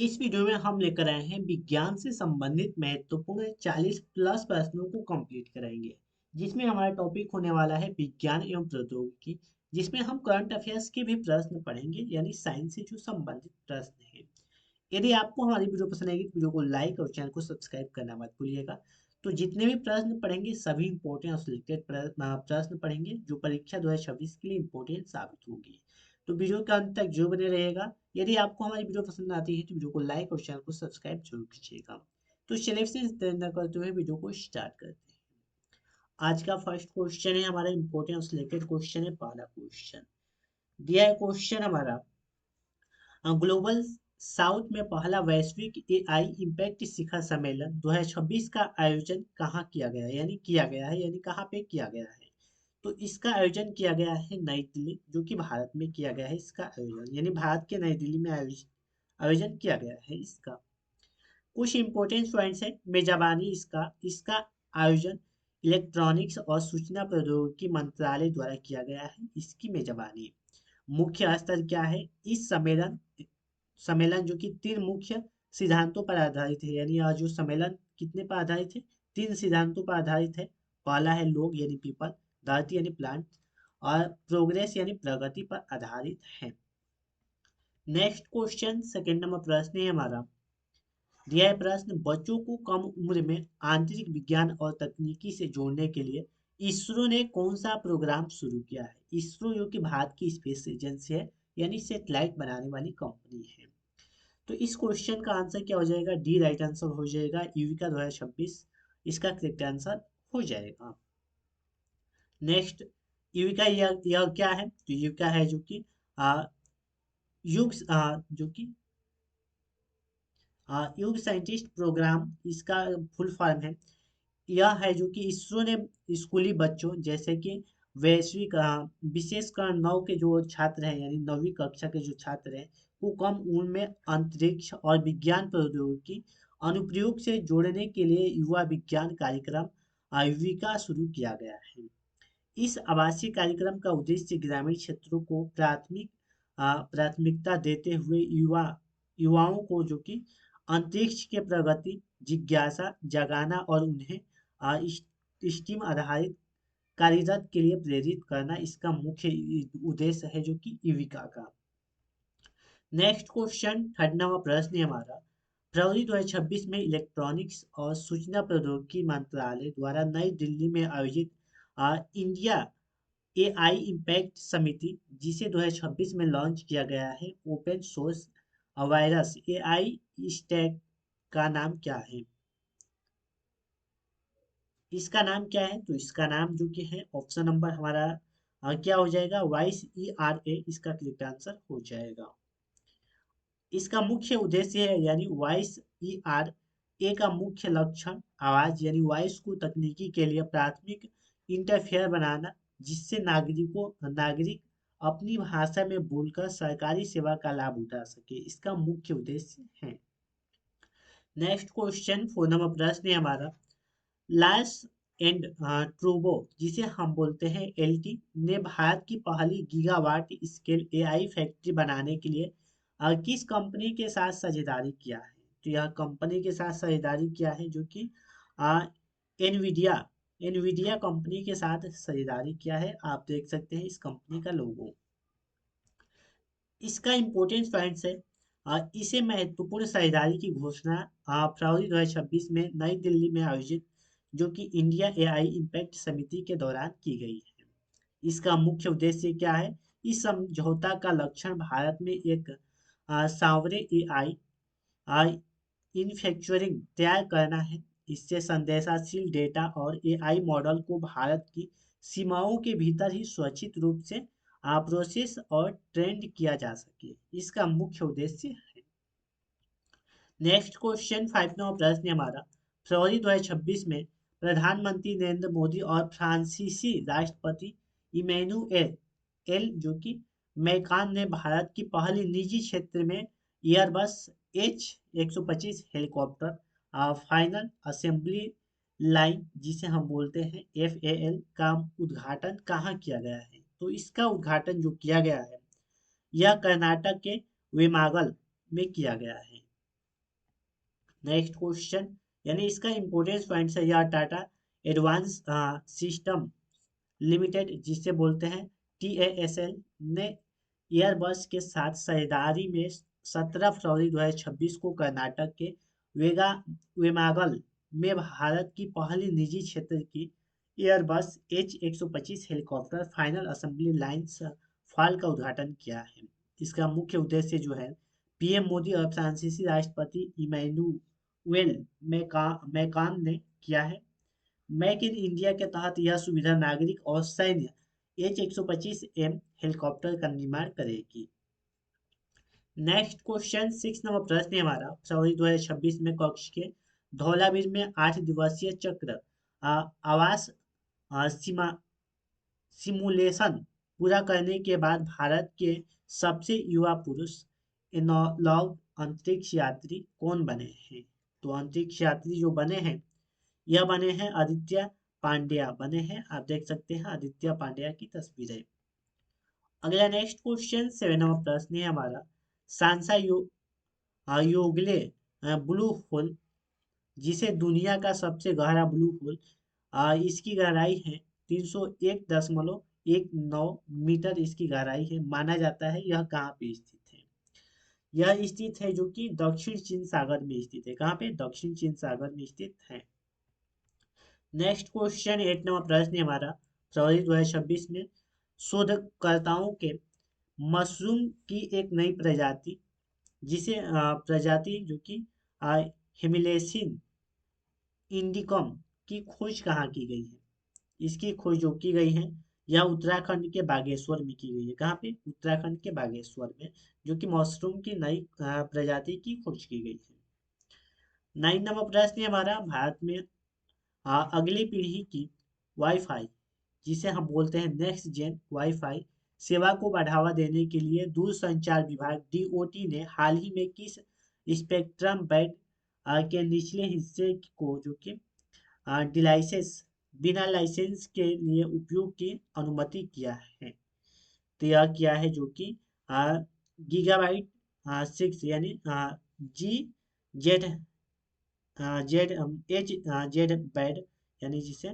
इस वीडियो में हम लेकर आए हैं विज्ञान से संबंधित महत्वपूर्ण 40 प्लस प्रश्नों को कंप्लीट कराएंगे, जिसमें हमारा टॉपिक होने वाला है विज्ञान एवं प्रौद्योगिकी, जिसमें हम करंट अफेयर्स के भी प्रश्न पढ़ेंगे, यानी साइंस से जो संबंधित प्रश्न हैं। यदि आपको हमारी वीडियो पसंद आएगी तो वीडियो को लाइक और चैनल को सब्सक्राइब करना मत भूलिएगा। तो जितने भी प्रश्न पढ़ेंगे सभी इंपॉर्टेंट और सिलेक्टेड प्रश्न पढ़ेंगे जो परीक्षा 2026 के लिए इंपॉर्टेंट साबित होंगी। तो वीडियो के अंत तक जो बने रहेगा। यदि आपको हमारी वीडियो पसंद आती है तो वीडियो को लाइक और चैनल को सब्सक्राइब जरूर कीजिएगा। तो चलिए फिर देर न करते हुए वीडियो को स्टार्ट करते हैं। आज का फर्स्ट क्वेश्चन है हमारा इंपॉर्टेंट और सिलेक्टेड क्वेश्चन है। पहला क्वेश्चन दिया है क्वेश्चन हमारा, ग्लोबल साउथ में पहला वैश्विक एआई इम्पैक्ट शिखर सम्मेलन 2026 का आयोजन कहाँ किया गया है, यानी कहाँ पे किया गया है। तो इसका आयोजन किया गया है नई दिल्ली, जो कि भारत में किया गया है। इसका आयोजन यानी भारत के नई दिल्ली में आयोजन किया गया है इसका। कुछ इंपॉर्टेंट पॉइंट्स है। मेजबानी इसका इसका आयोजन इलेक्ट्रॉनिक्स और सूचना प्रौद्योगिकी मंत्रालय द्वारा किया गया है। इसकी मेजबानी। मुख्य स्तर क्या है इस सम्मेलन सम्मेलन जो कि 3 मुख्य सिद्धांतों पर आधारित है, यानी यह जो सम्मेलन कितने पर आधारित है, 3 सिद्धांतों पर आधारित है। पहला है लोग यानी पीपल, धरती यानी प्लांट, और प्रोग्रेस यानी प्रगति पर आधारित है। नेक्स्ट क्वेश्चन सेकंड नंबर प्रश्न है हमारा। दिया है प्रश्न, बच्चों को कम उम्र में आंतरिक विज्ञान और तकनीकी से जोड़ने के लिए इसरो ने कौन सा प्रोग्राम शुरू किया है। इसरो जो कि भारत की स्पेस एजेंसी है, यानी सैटेलाइट बनाने वाली कंपनी है। तो इस क्वेश्चन का आंसर क्या हो जाएगा, डी राइट आंसर हो जाएगा, युविका 2026 इसका करेक्ट आंसर हो जाएगा। नेक्स्ट, युविका यह क्या है, तो युविका है जो कि आ, जो कि युग साइंटिस्ट प्रोग्राम इसका फुल फॉर्म है। यह है जो कि इसरो ने स्कूली बच्चों जैसे कि वैश्विक विशेषकर 9 के जो छात्र हैं, यानी 9वीं कक्षा के जो छात्र हैं, को कम उम्र में अंतरिक्ष और विज्ञान प्रौद्योगिकी अनुप्रयोग से जोड़ने के लिए युवा विज्ञान कार्यक्रम आयुविका शुरू किया गया है। इस आवासीय कार्यक्रम का उद्देश्य ग्रामीण क्षेत्रों को प्राथमिकता देते हुए युवाओं को जो कि अंतरिक्ष के प्रगति जिज्ञासा जगाना और उन्हें स्टीम आधारित कार्यरत के लिए प्रेरित करना इसका मुख्य उद्देश्य है, जो कि युविका का। नेक्स्ट क्वेश्चन थर्ड नंबर प्रश्न है हमारा। फरवरी 2026 में इलेक्ट्रॉनिक्स और सूचना प्रौद्योगिकी मंत्रालय द्वारा नई दिल्ली में आयोजित इंडिया एआई इम्पैक्ट समिति, जिसे 2026 में लॉन्च किया गया है, open source virus AI stack का नाम क्या है। इसका नाम क्या है, तो इसका नाम जो कि है ऑप्शन नंबर हमारा क्या हो जाएगा, वाइस ERA इसका करेक्ट आंसर हो जाएगा। इसका मुख्य उद्देश्य है, यानी वॉइस ERA का मुख्य लक्षण आवाज यानी वॉइस को तकनीकी के लिए प्राथमिक इंटरफेयर बनाना, जिससे नागरिक अपनी भाषा में बोलकर सरकारी सेवा का लाभ उठा सके, इसका मुख्य उद्देश्य है। नेक्स्ट क्वेश्चन 4 नंबर प्रश्न है हमारा। लास एंड ट्रूबो, जिसे हम बोलते हैं LT, ने भारत की पहली गीगावाट स्केल एआई फैक्ट्री बनाने के लिए किस कंपनी के साथ साझेदारी किया है। तो यह कंपनी के साथ साझेदारी किया है, जो कि एनवीडिया एनवीडिया कंपनी के साथ साझेदारी किया है। आप देख सकते हैं इस कंपनी का लोगो। इसका इम्पोर्टेंट पॉइंट्स है, इसे महत्वपूर्ण साझेदारी की घोषणा फरवरी 2026 में नई दिल्ली में आयोजित जो कि इंडिया एआई इम्पैक्ट समिति के दौरान की गई है। इसका मुख्य उद्देश्य क्या है, इस समझौता का लक्षण भारत में एक सांवरे एआई इन्फेक्चरिंग तैयार करना है। इससे संदेशाशील डेटा और एआई मॉडल को भारत की सीमाओं के भीतर ही सुरक्षित रूप से प्रोसेस और ट्रेंड किया जा सके, इसका मुख्य उद्देश्य है। नेक्स्ट क्वेश्चन 5 नंबर प्रश्न है हमारा। फरवरी 2026 में प्रधानमंत्री नरेंद्र मोदी और फ्रांसीसी राष्ट्रपति इमैनुएल एल जो कि मैक्रॉन ने भारत की पहली निजी क्षेत्र में Airbus H125 helicopter final assembly line, जिसे हम बोलते हैं FAL, का उद्घाटन कहाँ किया गया है। तो इसका उद्घाटन जो किया गया है, यह कर्नाटक के वेमागल में किया गया है। नेक्स्ट क्वेश्चन, यानी इसका इंपॉर्टेंस पॉइंट है, यह टाटा एडवांस सिस्टम लिमिटेड जिसे बोलते हैं TASL ने एयरबस के साथ साझेदारी में 17 फरवरी 2026 को कर्नाटक के वेमागल में भारत की पहली निजी क्षेत्र की Airbus H125 helicopter final assembly line FAL का उद्घाटन किया है। इसका मुख्य उद्देश्य जो है, पीएम मोदी और फ्रांसीसी राष्ट्रपति इमैनुएल मैक्रॉन ने किया है। मेक इन इंडिया के तहत यह सुविधा नागरिक और सैन्य H125M हेलीकॉप्टर का निर्माण करेगी। नेक्स्ट क्वेश्चन 6 नंबर प्रश्न है हमारा, फरवरी 2026 में कक्ष के धौलावीर में 8 दिवसीय चक्र आवास सीमा सिमुलेशन पूरा करने के बाद भारत के सबसे युवा पुरुष एनालॉग अंतरिक्ष यात्री कौन बने हैं? तो अंतरिक्ष यात्री जो बने हैं, यह बने हैं आदित्य पांड्या बने हैं। आप देख सकते हैं आदित्य पांड्या की तस्वीरें। अगला नेक्स्ट क्वेश्चन 7 नंबर प्रश्न है हमारा, सांसा योगले ब्लू होल जिसे दुनिया का सबसे गहरा ब्लू होल, इसकी गहराई है 301.19 मीटर इसकी गहराई है। माना जाता है यह कहाँ पे स्थित है? यह स्थित है जो कि दक्षिण चीन सागर में स्थित है। कहाँ पे? दक्षिण चीन सागर में स्थित है। नेक्स्ट क्वेश्चन 8 नंबर प्रश्न है हमारा, फरवरी 2026 में शोधकर्ताओं के मशरूम की एक नई प्रजाति जिसे प्रजाति जो कि हिमिलेसिन इंडिकम की खोज कहाँ की गई है? इसकी खोज जो की गई है, यह उत्तराखंड के बागेश्वर में की गई है। कहाँ पे? उत्तराखंड के बागेश्वर में, जो कि मशरूम की नई प्रजाति की खोज की गई है। 9 नंबर प्रश्न है हमारा, भारत में अगली पीढ़ी की वाईफाई जिसे हम बोलते हैं नेक्स्ट जेन वाईफाई सेवा को बढ़ावा देने के लिए दूरसंचार विभाग DOT ने हाल ही में किस स्पेक्ट्रम बैंड के निचले हिस्से को जो कि डिलाइसेंस बिना लाइसेंस के लिए उपयोग की अनुमति किया है? तो यह किया है जो कि गीगाबाइट 6 यानी GZ जेड जेड बैड, यानी जिसे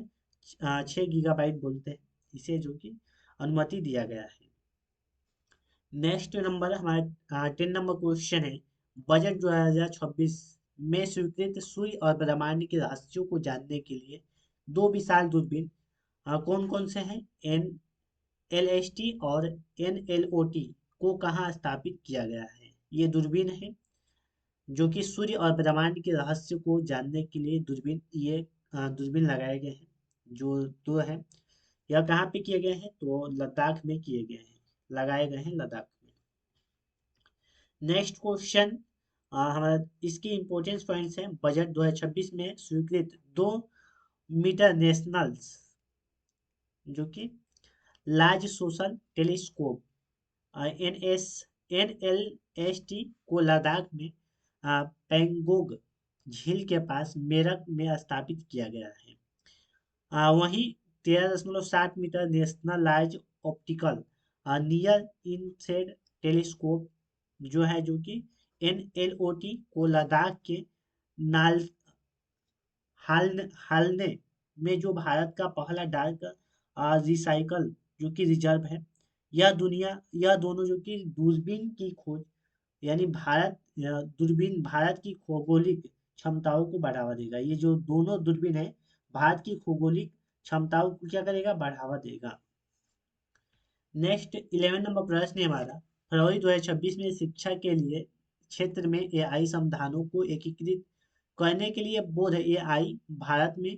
6 गीगाबाइट बोलते हैं, इसे जो कि अनुमति दिया गया है। नेक्स्ट नंबर हमारा 10 नंबर क्वेश्चन है, बजट 2026 में स्वीकृत सूर्य और ब्रह्मांड के रहस्यों को जानने के लिए दो विशाल दूरबीन कौन कौन से हैं? NLST और NLOT को कहाँ स्थापित किया गया है? ये दूरबीन है जो कि सूर्य और ब्रह्मांड के रहस्य को जानने के लिए दूरबीन लगाए गए हैं। जो दो है, यह कहाँ पे किए गए हैं? तो लद्दाख में किए गए हैं, लगाए गए हैं लद्दाख में। नेक्स्ट क्वेश्चन हमारा, इसकी इंपॉर्टेंस पॉइंट्स हैं, बजट 2026 में स्वीकृत 2 मीटर नेशनल्स जो कि लार्ज सोशल टेलीस्कोप NLST को लद्दाख में पेंगोंग झील के पास मेरठ में स्थापित किया गया है। वहीं 13.7 metre national large optical near infrared telescope जो है जो कि NLOT को लद्दाख के नाल हालने में जो भारत का पहला डार्क रिसाइकल जो कि रिजर्व है, यह दोनों जो कि दूरबीन की खोज, यानी दूरबीन भारत की खगोलिक क्षमताओं को बढ़ावा देगा। ये जो दोनों दूरबीन है, भारत की खगोलिक क्षमताओं को क्या करेगा? बढ़ावा देगा। नेक्स्ट 11 नंबर प्रश्न है हमारा, फरवरी 2026 में शिक्षा के लिए क्षेत्र में AI समाधानों को एकीकृत करने के लिए बोध AI भारत में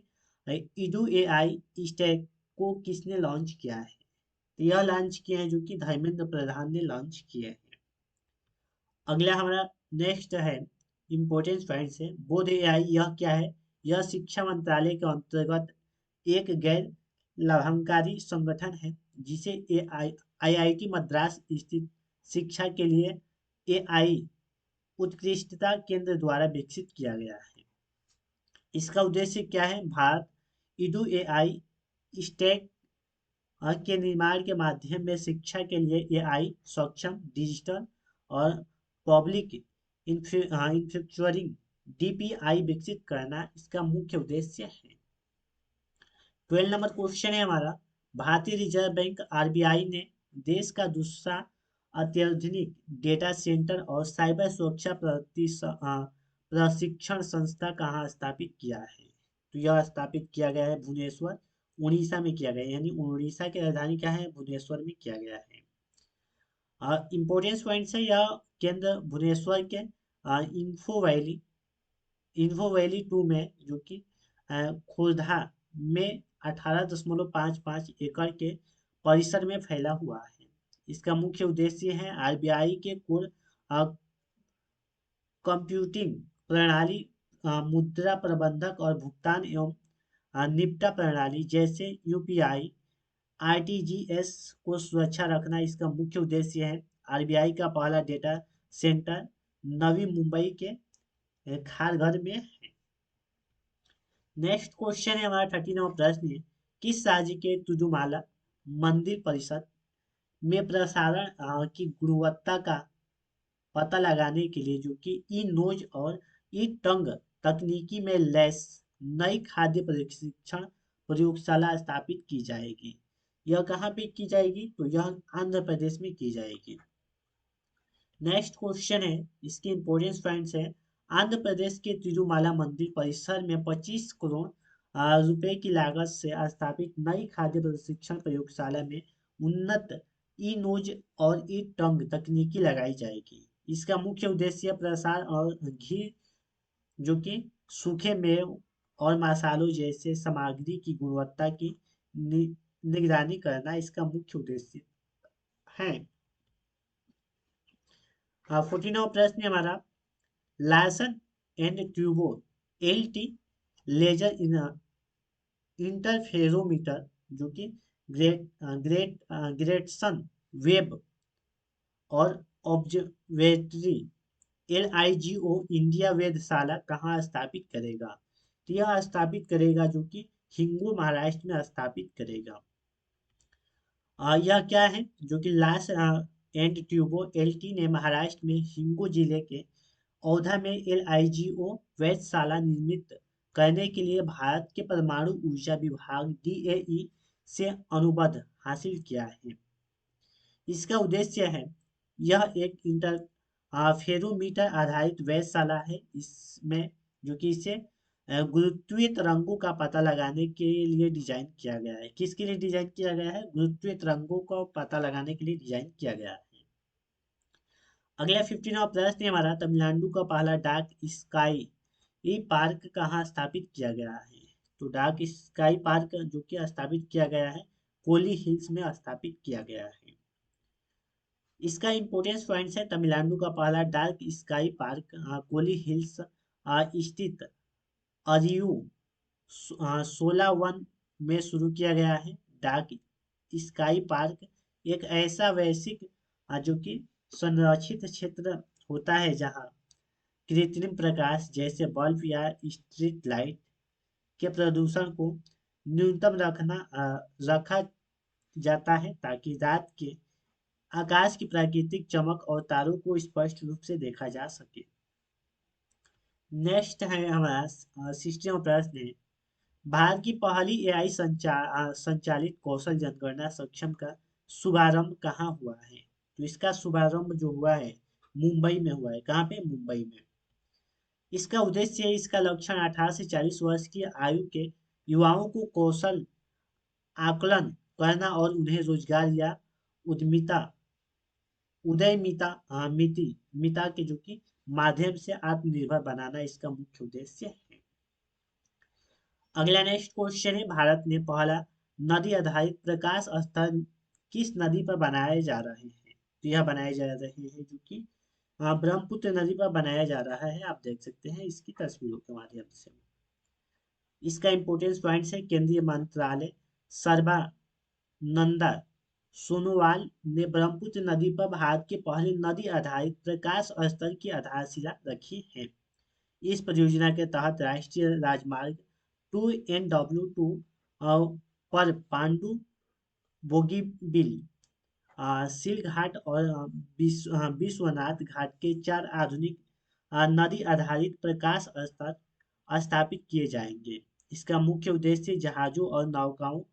इडू AI स्टैक को किसने लॉन्च किया है? तो यह लॉन्च किए हैं जो कि धर्मेंद्र प्रधान ने लॉन्च किए हैं। अगला हमारा नेक्स्ट है इम्पोर्टेंस पॉइंट्स है, बोध AI यह क्या है? यह शिक्षा मंत्रालय के अंतर्गत एक गैर लाभकारी संगठन है जिसे IIT मद्रास स्थित शिक्षा के लिए AI उत्कृष्टता केंद्र द्वारा विकसित किया गया है। इसका उद्देश्य क्या है? भारत इडू AI स्टैक के निर्माण के माध्यम में शिक्षा के लिए AI सक्षम डिजिटल और पब्लिक इंफ्रास्ट्रक्चरिंग डीपीआई विकसित करना इसका मुख्य उद्देश्य है। 12 नंबर क्वेश्चन है हमारा, भारतीय रिजर्व बैंक आरबीआई ने देश का दूसरा अत्याधुनिक डेटा सेंटर और साइबर सुरक्षा प्रशिक्षण संस्था कहाँ स्थापित किया है? तो यह स्थापित किया गया है भुवनेश्वर, उड़ीसा में किया गया है, यानी उड़ीसा की राजधानी क्या है? भुवनेश्वर में किया गया है। इम्पोर्टेंस पॉइंट्स है, यह केंद्र भुवनेश्वर के इन्फो वैली 2 में, जो कि खोर्धा में 18.55 एकड़ के परिसर में फैला हुआ है। इसका मुख्य उद्देश्य है आरबीआई के कोर कंप्यूटिंग प्रणाली, मुद्रा प्रबंधक और भुगतान एवं निपटा प्रणाली जैसे यूपीआई, आरटीजीएस को सुरक्षा रखना इसका मुख्य उद्देश्य है। आरबीआई का पहला डेटा सेंटर नवी मुंबई के खारघर में है। नेक्स्ट क्वेश्चन है हमारा 13वां प्रश्न है, किस राज्य के तुजुमाला मंदिर परिषद में प्रसारण की गुणवत्ता का पता लगाने के लिए, जो कि ई नोज और ई टंग तकनीकी में लैस नई खाद्य प्रशिक्षण प्रयोगशाला स्थापित की जाएगी? यह कहाँ पे की जाएगी? तो यह आंध्र प्रदेश में की जाएगी। नेक्स्ट क्वेश्चन है, इसके इंपोर्टेंस पॉइंट्स है, आंध्र प्रदेश के तिरुमाला मंदिर परिसर में 25 करोड़ रुपए की लागत से स्थापित नई खाद्य प्रशिक्षण प्रयोगशाला में उन्नत ई नोज और ई टंग तकनीकी लगाई जाएगी। इसका मुख्य उद्देश्य प्रसार और घी, जो कि सूखे मेव और मसालों जैसे सामग्री की गुणवत्ता की निगरानी करना इसका मुख्य उद्देश्य है। 14वां प्रश्न है हमारा, Larsen and Toubro LT laser interferometer, जो कि ग्रेटसन वेब और ऑब्जर्वेटरी एलआईजीओ इंडिया वेधशाला कहाँ स्थापित करेगा? तो यह स्थापित करेगा, जो कि हिंगू महाराष्ट्र में स्थापित करेगा। यह क्या है? जो कि लास एंड ट्यूबो एलटी ने महाराष्ट्र में हिंगू जिले के औधा में एलआईजीओ वेधशाला निर्मित करने के लिए भारत के परमाणु ऊर्जा विभाग डीएई से अनुबंध हासिल किया है। इसका उद्देश्य है, यह एक फेरोमीटर आधारित वेधशाला है, इसमें जो कि इसे गुरुत्वीय तरंगों का पता लगाने के लिए डिजाइन किया गया है। किसके लिए डिजाइन किया गया है? गुरुत्वीय तरंगों का पता लगाने के लिए डिजाइन किया गया है। अगला 15वां प्रश्न है हमारा, तमिलनाडु का पहला डाक स्काई पार्क कहाँ स्थापित किया गया है? तो डाक स्काई पार्क जो कि स्थापित किया गया है कोली हिल्स में स्थापित किया गया है। इसका इंपोर्टेंस पॉइंट्स है, तमिलनाडु का पहला dark sky park Kolli Hills स्थित अरियू 16 में शुरू किया गया है। डार्क स्काई पार्क एक ऐसा वैश्विक जो कि संरक्षित क्षेत्र होता है जहां कृत्रिम प्रकाश जैसे बल्ब या स्ट्रीट लाइट के प्रदूषण को न्यूनतम रखा जाता है, ताकि रात के आकाश की प्राकृतिक चमक और तारों को स्पष्ट रूप से देखा जा सके। नेक्स्ट है हमारा सिस्टम प्रश्न है, भारत की पहली एआई संचालित कौशल जनगणना सक्षम का शुभारंभ कहाँ हुआ है? तो इसका शुभारंभ जो हुआ है मुंबई में हुआ है। कहाँ पे? मुंबई में। इसका उद्देश्य है, इसका लक्ष्य 18 से 40 वर्ष की आयु के युवाओं को कौशल आकलन करना और उन्हें रोजगार या उद्यमिता मिता के जो कि माध्यम से आत्मनिर्भर बनाना इसका मुख्य उद्देश्य है। अगला नेक्स्ट क्वेश्चन है, भारत ने पहला नदी आधारित प्रकाश स्थल किस नदी पर बनाए जा रहे हैं? तो यह बनाए जा रहे हैं जो कि ब्रह्मपुत्र नदी पर बनाया जा रहा है। आप देख सकते हैं इसकी तस्वीरों के माध्यम से। इसका इंपोर्टेंस पॉइंट्स है, केंद्रीय मंत्रालय सर्बानंदा सोनोवाल ने ब्रह्मपुत्र नदी पर भारत के पहले नदी आधारित प्रकाश स्थल की आधारशिला रखी है। इस परियोजना के तहत राष्ट्रीय राजमार्ग 2NW2 पर पांडु बोगीबिल सील घाट और विश्वनाथ घाट के 4 आधुनिक नदी आधारित प्रकाश स्तर स्थापित किए जाएंगे। इसका मुख्य उद्देश्य जहाजों और नौकाओं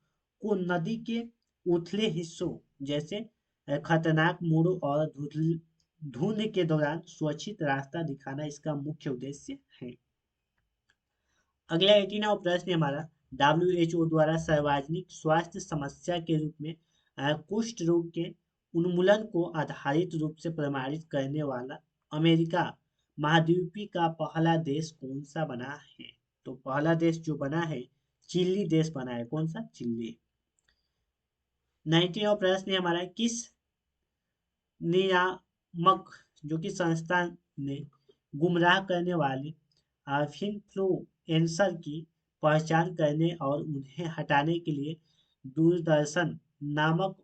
को नदी के उथले हिस्सों जैसे खतरनाक मोड़ों और धुंध के दौरान सुरक्षित रास्ता दिखाना इसका मुख्य उद्देश्य है। अगला 18वां प्रश्न है हमारा, WHO द्वारा सार्वजनिक स्वास्थ्य समस्या के रूप में कुष्ठ रोग के उन्मूलन को आधारित रूप से प्रमाणित करने वाला अमेरिका महाद्वीपीय का पहला देश कौन सा बना है? तो पहला देश जो बना है चिली देश बना है। कौन सा? चिली। 19वां प्रश्न है हमारा, किस नियामक जो कि संस्था ने गुमराह करने वाले इन्फ्लुएंसर की पहचान करने और उन्हें हटाने के लिए दूरदर्शन नामक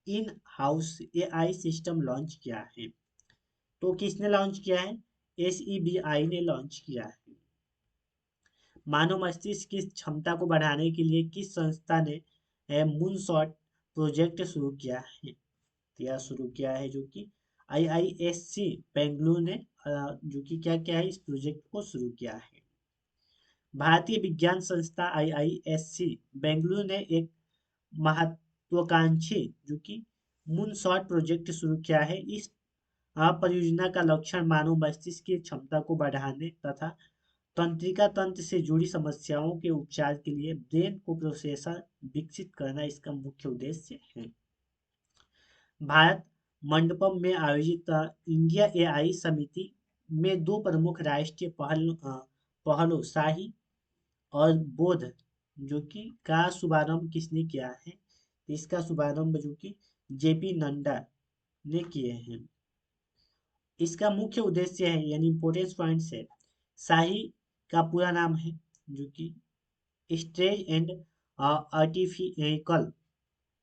in house AI system launch किया है? तो किसने लॉन्च किया है? SEBI ने लॉन्च किया है। मानव मस्तिष्क की क्षमता को बढ़ाने के लिए किस संस्था ने मूनशॉट प्रोजेक्ट शुरू किया है? यह शुरू किया है जो कि IISc बेंगलुरु ने जो कि क्या किया है, इस प्रोजेक्ट को शुरू किया है। भारतीय विज्ञान संस्था IISc बेंगलुरु ने एक महत्वाकांक्षी जो कि मूनशॉट प्रोजेक्ट शुरू किया है। इस परियोजना का लक्ष्य मानव मस्तिष्क की क्षमता को बढ़ाने तथा तंत्रिका तंत्र से जुड़ी समस्याओं के उपचार के लिए ब्रेन को प्रोसेसर विकसित करना इसका मुख्य उद्देश्य है। भारत मंडपम में आयोजित इंडिया एआई समिति में दो प्रमुख राष्ट्रीय पहलों शाही और बोध जो कि का शुभारंभ किसने किया है? इसका शुभारंभ जो कि JP नड्डा ने किए हैं। इसका मुख्य उद्देश्य है यानी इंपोर्टेंस पॉइंट्स है, शाही का पूरा नाम है जो कि esterase and artificial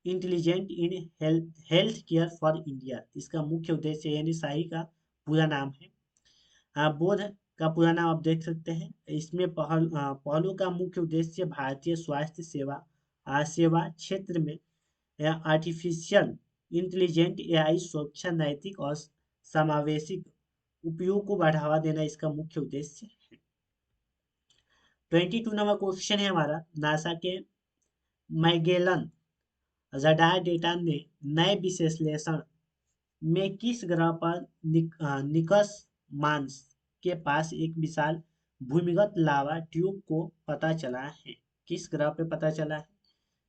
intelligent in health care for India. इसका मुख्य उद्देश्य यानी शाही का पूरा नाम है। बोध का पूरा नाम आप देख सकते हैं। इसमें पहलों का मुख्य उद्देश्य भारतीय स्वास्थ्य सेवा क्षेत्र में आर्टिफिशियल इंटेलिजेंट एआई सुरक्षा, नैतिक और समावेशी उपयोग को बढ़ावा देना इसका मुख्य उद्देश्य है। 22 नंबर क्वेश्चन है हमारा, नासा के मैगेलन रडार डेटा ने नए विश्लेषण में किस ग्रह पर निकस मांस के पास एक विशाल भूमिगत लावा ट्यूब को पता चला है? किस ग्रह पे पता चला है?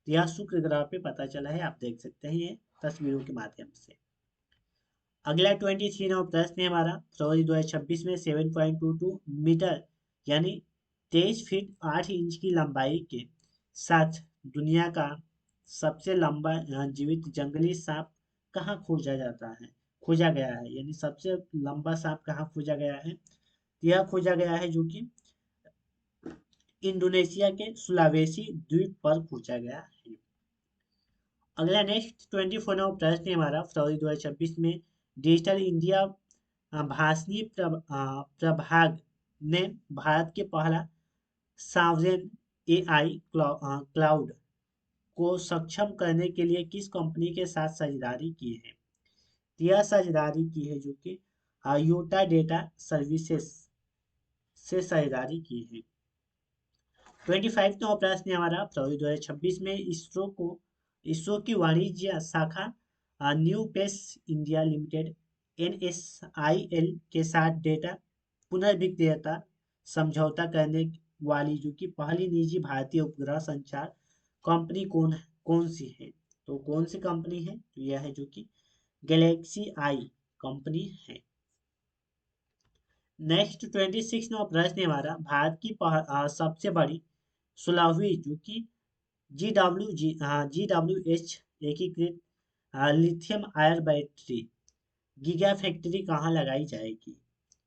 यह शुक्र ग्रह पे पता चला है। आप देख सकते हैं ये तस्वीरों के माध्यम से। अगला 23 नंबर प्रश्न है हमारा, फरवरी 2026 में 7.22 मीटर यानी 23 फीट 8 इंच की लंबाई के साथ दुनिया का सबसे लंबा जीवित जंगली सांप कहाँ खोजा गया है यानी सबसे लंबा सांप कहाँ खोजा गया है? यह खोजा गया है जो कि इंडोनेशिया के सुलावेसी द्वीप पर खोजा गया है। अगला नेक्स्ट 24 नंबर प्रश्न है हमारा, फरवरी 2026 में डिजिटल इंडिया भाषणी प्रभाग ने भारत के पहला सॉवरेन एआई क्लाउड को सक्षम करने के लिए किस कंपनी के साथ साझेदारी की है? यह साझेदारी की है जो कि योटा डेटा सर्विसेज से साझेदारी की है। 25 नंबर प्रश्न है हमारा, फरवरी 2026 में इसरो की वाणिज्य शाखा New Space India Limited NSIL के साथ डेटा पुनर्विक्रेता समझौता करने वाली जो कि पहली निजी भारतीय उपग्रह संचार कंपनी कौन सी है? तो कौन सी कंपनी है? तो यह है जो कि गैलेक्सी आई कंपनी है। नेक्स्ट 26 नंबर प्रश्न है हमारा, भारत की सबसे बड़ी 16वीं जो कि GWH एकीकृत lithium ion battery giga factory कहाँ लगाई जाएगी?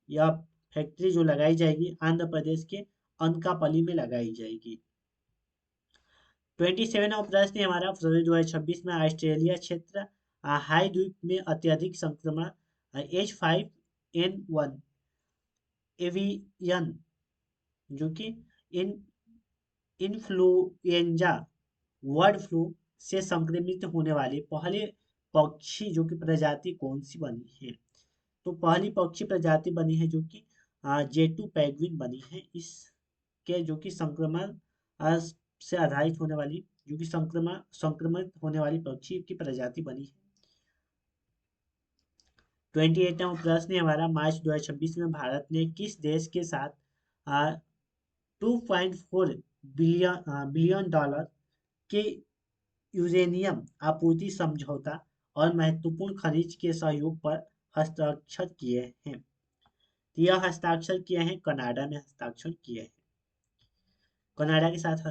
यह फैक्ट्री जो लगाई जाएगी आंध्र प्रदेश के अनकापल्ली में लगाई जाएगी। 27 नंबर प्रश्न है हमारा, फरवरी 2026 में ऑस्ट्रेलिया क्षेत्र हाई द्वीप में अत्यधिक संक्रमण H5N1 एवियन जो कि इन्फ्लुएंजा बर्ड फ्लू से संक्रमित होने वाली पहले पक्षी जो कि प्रजाति कौन सी बनी है? तो पहली पक्षी प्रजाति बनी है जो कि जेटू पेंगुइन बनी है। इसके जो कि संक्रमण से आधारित होने वाली, जो कि संक्रमित होने वाली पक्षी की प्रजाति बनी है। 28वां प्रश्न है हमारा, मार्च 2026 में भारत ने किस देश के साथ 2.4 बिलियन डॉलर के यूरेनियम आपूर्ति समझौता और महत्वपूर्ण खनिज के सहयोग पर हस्ताक्षर किए हैं? तो यह हस्ताक्षर किए हैं, कनाडा में हस्ताक्षर किए हैं, कनाडा के साथ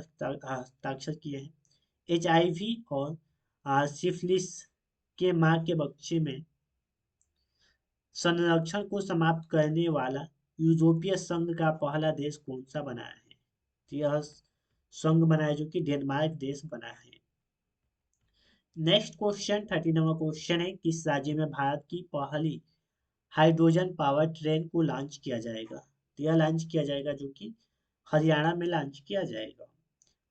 हस्ताक्षर किए हैं। HIV और सिफिलिस के मां के बच्चे में संरक्षण को समाप्त करने वाला यूरोपीय संघ का पहला देश कौन सा बना है? तो यह संघ बना है, जो कि डेनमार्क देश बना है। नेक्स्ट क्वेश्चन 39वां क्वेश्चन है, किस राज्य में भारत की पहली हाइड्रोजन पावर ट्रेन को लॉन्च किया जाएगा? तो यह लॉन्च किया जाएगा, जो कि हरियाणा में लॉन्च किया जाएगा।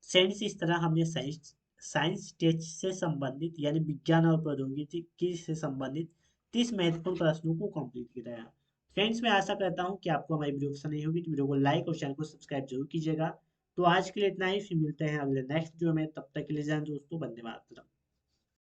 फ्रेंड्स, इस तरह हमने साइंस टेस्ट से संबंधित यानी विज्ञान और प्रौद्योगिकी से संबंधित 30 महत्वपूर्ण प्रश्नों को कंप्लीट कराया। फ्रेंड्स, मैं आशा करता हूँ कि आपको हमारी वीडियो पसंद नहीं होगी, तो वीडियो को लाइक और चैनल को सब्सक्राइब जरूर कीजिएगा। तो आज के लिए इतना ही, फिर मिलते हैं अगले नेक्स्ट वीडियो में। तब तक के लिए जय हिंद दोस्तों, वंदे मातरम।